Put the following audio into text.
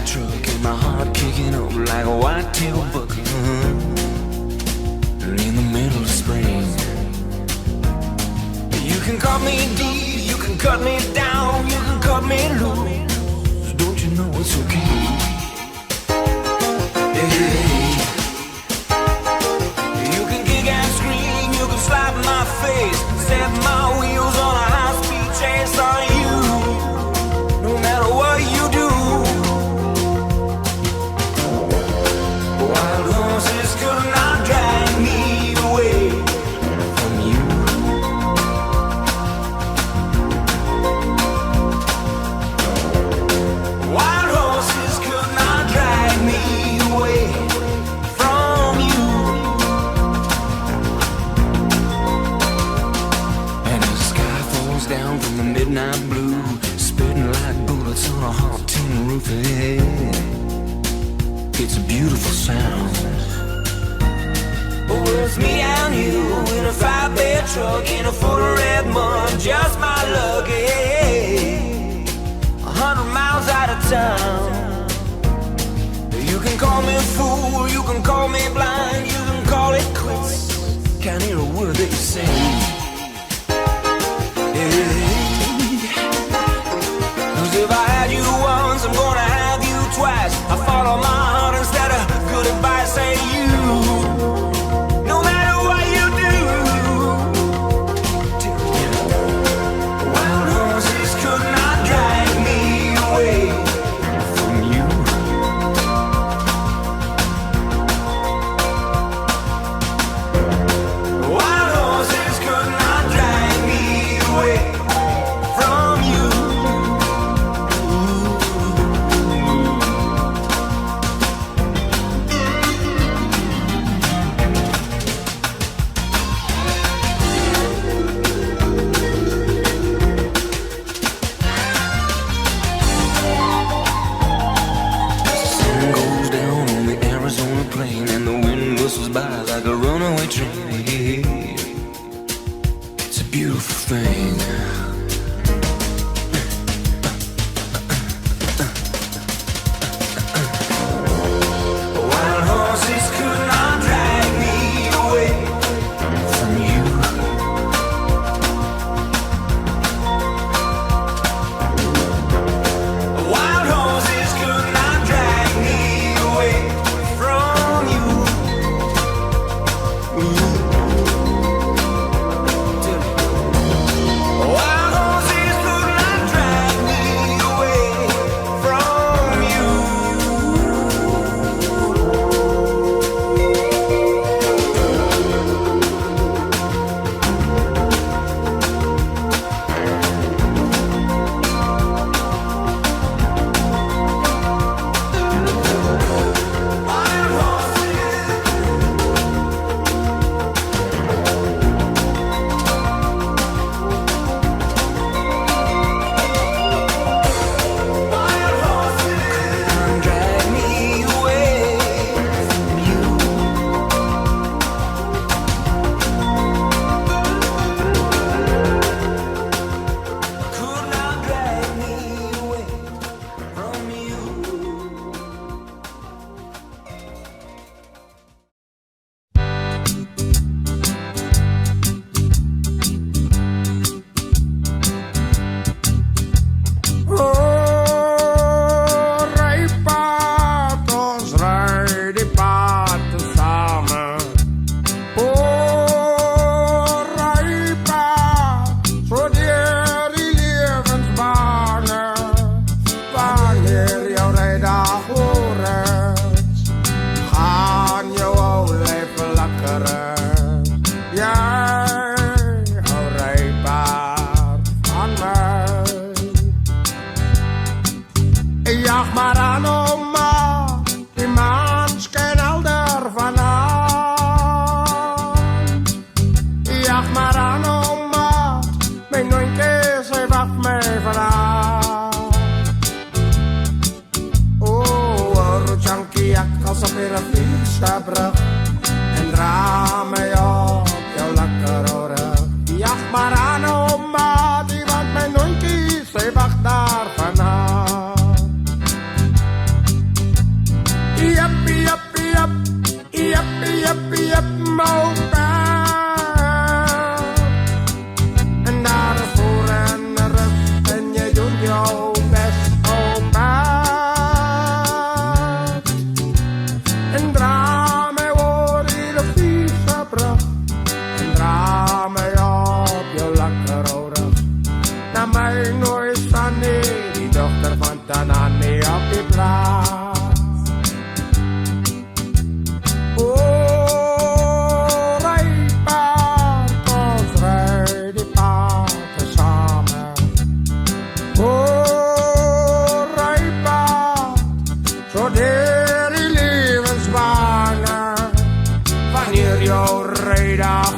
truck and my heart kicking up like a white-tailed buck in the middle of spring. You can cut me deep, you can cut me down, you can cut me loose. Don't you know it's okay? Hey. You can kick and scream, you can slap my face, set my wheels on a high-speed chase on you. No matter what you do, wild horses could not drag me away from you. Wild horses could not drag me away from you. And the sky falls down from the midnight blue, spitting like bullets on a hot tin roof ahead. It's a beautiful sound. Oh, it's me and you in a 5-bed truck in a full of red mud, just my luck. 100 miles out of town. You can call me a fool, you can call me blind, you can call it quits. Can't hear a word that you say. Cause if I had you once, I'm gonna have you twice. I follow my heart instead of good advice. Say you, no matter what you do, wild horses could not drag me away from you. Wild horses could not drag me away from you. Sun goes down on the Arizona plain and the wind whistles by like a runaway train. It's a beautiful thing. Wild horses could not drag me away from you. Wild horses could not drag me away from you. Wild horses could not drag me away from you. Wild horses could drag me away from you. Could not drag me away from you. Rij die paarden samen. Rij zo die levensbanen. Wanneer jouw rijdag hoort, gaan jouw lijf lakkeren. Jij, hou rijpaard van mij. Jag maar aan, oma, die maan schijnt helder vanavond. Jag maar aan, oma, mijn nooitje, zij wacht mij vanavond. Oh, Rutjankiak, als op weer een fietsbrug en draai mij op jouw lekker oren. Jag maar aan, oma, die want mijn nooitje, zij wacht daar vanavond. dan aan nie op die plaats. Wanneer jou rijdag